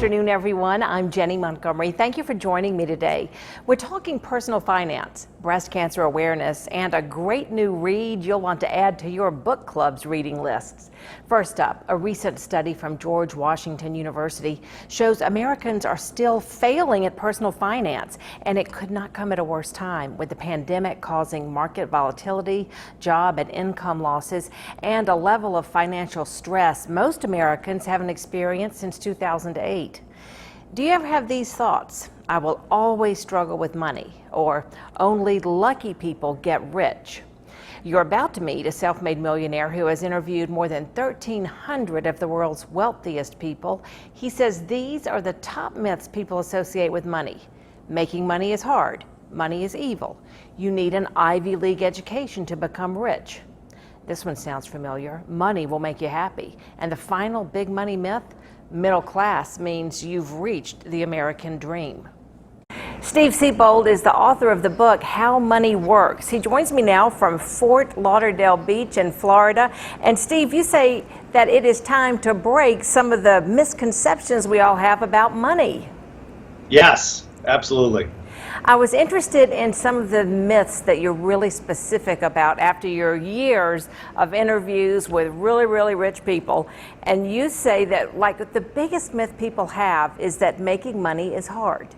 afternoon, everyone. I'm Jennie Montgomery. Thank you for joining me today. We're talking personal finance, breast cancer awareness, and a great new read you'll want to add to your book club's reading lists. First up, a recent study from George Washington University shows Americans are still failing at personal finance, and it could not come at a worse time, with the pandemic causing market volatility, job and income losses, and a level of financial stress most Americans haven't experienced since 2008. Do you ever have these thoughts? I will always struggle with money, or only lucky people get rich. You're about to meet a self-made millionaire who has interviewed more than 1,300 of the world's wealthiest people. He says these are the top myths people associate with money. Making money is hard. Money is evil. You need an Ivy League education to become rich. This one sounds familiar. Money will make you happy. And the final big money myth, middle class means you've reached the American dream. Steve Siebold is the author of the book, How Money Works. He joins me now from Fort Lauderdale Beach in Florida. And Steve, you say that it is time to break some of the misconceptions we all have about money. Yes, absolutely. I was interested in some of the myths that you're really specific about after your years of interviews with really, really rich people. And you say that, like, the biggest myth people have is that making money is hard.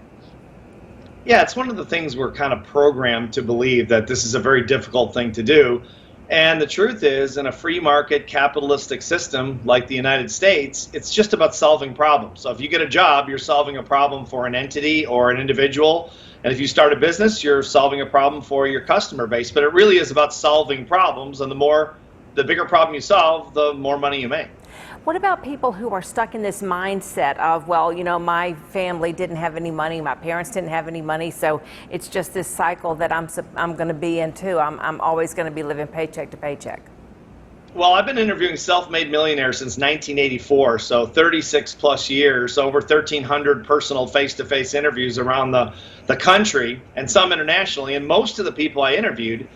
Yeah, it's one of the things we're kind of programmed to believe, that this is a very difficult thing to do. And the truth is, in a free market capitalistic system like the United States, it's just about solving problems. So if you get a job, you're solving a problem for an entity or an individual. And if you start a business, you're solving a problem for your customer base. But it really is about solving problems. And the bigger problem you solve, the more money you make. What about people who are stuck in this mindset of, well, you know, my family didn't have any money, my parents didn't have any money, so it's just this cycle that I'm going to be in too. I'm always going to be living paycheck to paycheck. Well, I've been interviewing self-made millionaires since 1984, so 36 plus years, over 1,300 personal face-to-face interviews around the country and some internationally. And most of the people I interviewed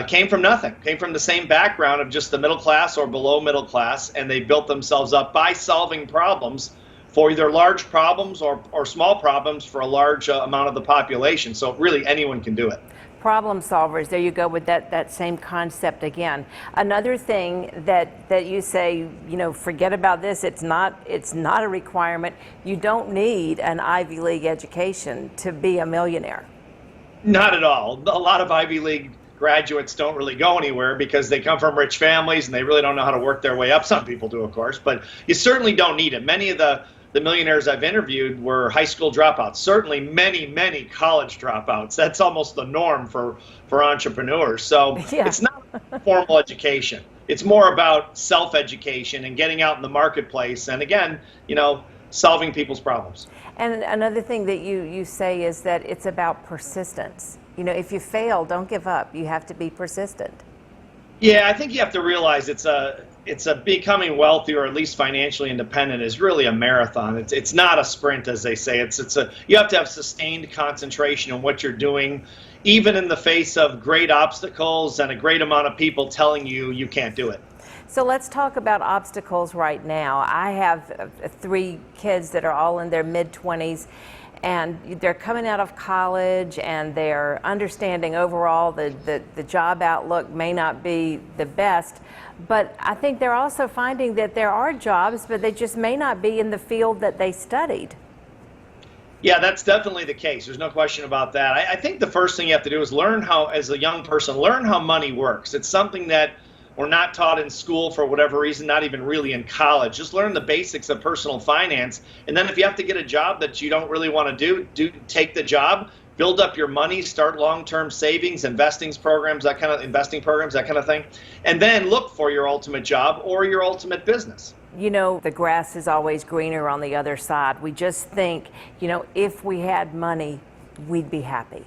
came from nothing, came from the same background of just the middle class or below middle class, and they built themselves up by solving problems for either large problems or small problems for a large amount of the population. So really anyone can do it. Problem solvers, there you go with that same concept again. Another thing that you say, you know, forget about this, it's not a requirement. You don't need an Ivy League education to be a millionaire. Not at all. A lot of Ivy League graduates don't really go anywhere because they come from rich families and they really don't know how to work their way up. Some people do, of course, but you certainly don't need it. Many of the millionaires I've interviewed were high school dropouts, certainly many college dropouts. That's almost the norm for entrepreneurs. So yeah. It's not formal education. It's more about self-education and getting out in the marketplace and, again, you know, solving people's problems. And another thing that you say is that it's about persistence. You know, if you fail, don't give up. You have to be persistent. Yeah, I think you have to realize it's a becoming wealthy or at least financially independent is really a marathon. It's not a sprint, as they say. You have to have sustained concentration on what you're doing, even in the face of great obstacles and a great amount of people telling you you can't do it. So let's talk about obstacles right now. I have 3 kids that are all in their mid-20s. And they're coming out of college and they're understanding overall the job outlook may not be the best, but I think they're also finding that there are jobs, but they just may not be in the field that they studied. Yeah, that's definitely the case. There's no question about that. I think the first thing you have to do is learn how, as a young person, learn how money works. It's something that we're not taught in school for whatever reason, not even really in college. Just learn the basics of personal finance. And then if you have to get a job that you don't really want to do, take the job, build up your money, start long-term savings, investing programs, that kind of thing. And then look for your ultimate job or your ultimate business. You know, the grass is always greener on the other side. We just think, you know, if we had money, we'd be happy.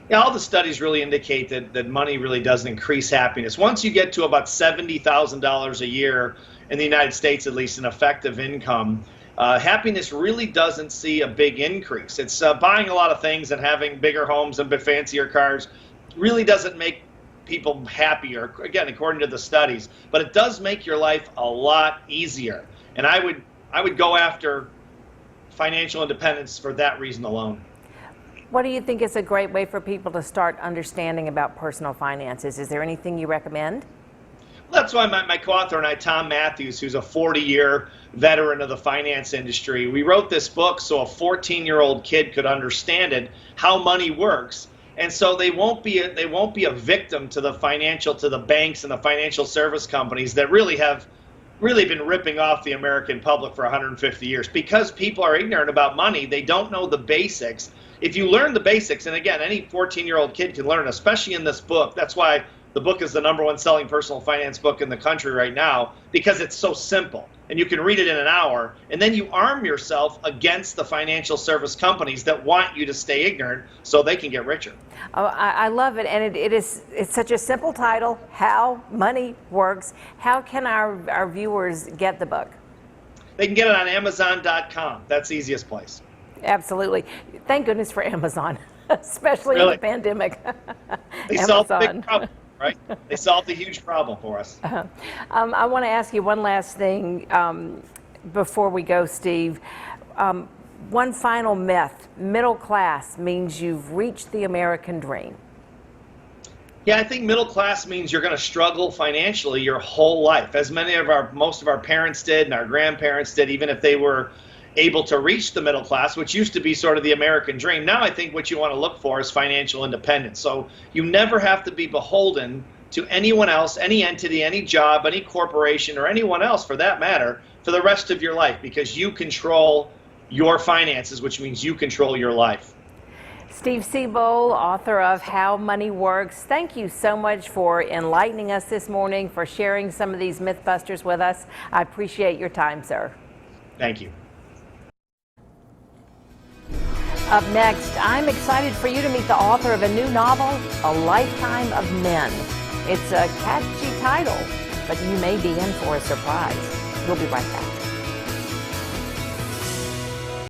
Yeah, all the studies really indicate that money really doesn't increase happiness. Once you get to about $70,000 a year in the United States, at least in effective income, happiness really doesn't see a big increase. It's buying a lot of things and having bigger homes and fancier cars really doesn't make people happier, again, according to the studies, but it does make your life a lot easier. And I I would go after financial independence for that reason alone. What do you think is a great way for people to start understanding about personal finances? Is there anything you recommend? That's why my co-author and I, Tom Matthews, who's a 40-year veteran of the finance industry, we wrote this book so a 14-year-old kid could understand it, how money works. And so they won't be a victim to the banks and the financial service companies that really have been ripping off the American public for 150 years. Because people are ignorant about money, they don't know the basics. If you learn the basics, and again, any 14-year-old kid can learn, especially in this book. That's why the book is the #1 selling personal finance book in the country right now, because it's so simple and you can read it in an hour, and then you arm yourself against the financial service companies that want you to stay ignorant so they can get richer. Oh, I love it, and it's such a simple title, How Money Works. How can our viewers get the book? They can get it on Amazon.com. That's the easiest place. Absolutely. Thank goodness for Amazon, especially in the pandemic. They solved the big problem. Right? They solved a huge problem for us. I want to ask you one last thing before we go, Steve. One final myth: middle class means you've reached the American dream. Yeah, I think middle class means you're going to struggle financially your whole life, as most of our parents did and our grandparents did, even if they were able to reach the middle class, which used to be sort of the American dream. Now I think what you want to look for is financial independence. So you never have to be beholden to anyone else, any entity, any job, any corporation, or anyone else for that matter, for the rest of your life, because you control your finances, which means you control your life. Steve Siebold, author of How Money Works, thank you so much for enlightening us this morning, for sharing some of these Mythbusters with us. I appreciate your time, sir. Thank you. Up next, I'm excited for you to meet the author of a new novel, A Lifetime of Men. It's a catchy title, but you may be in for a surprise. We'll be right back.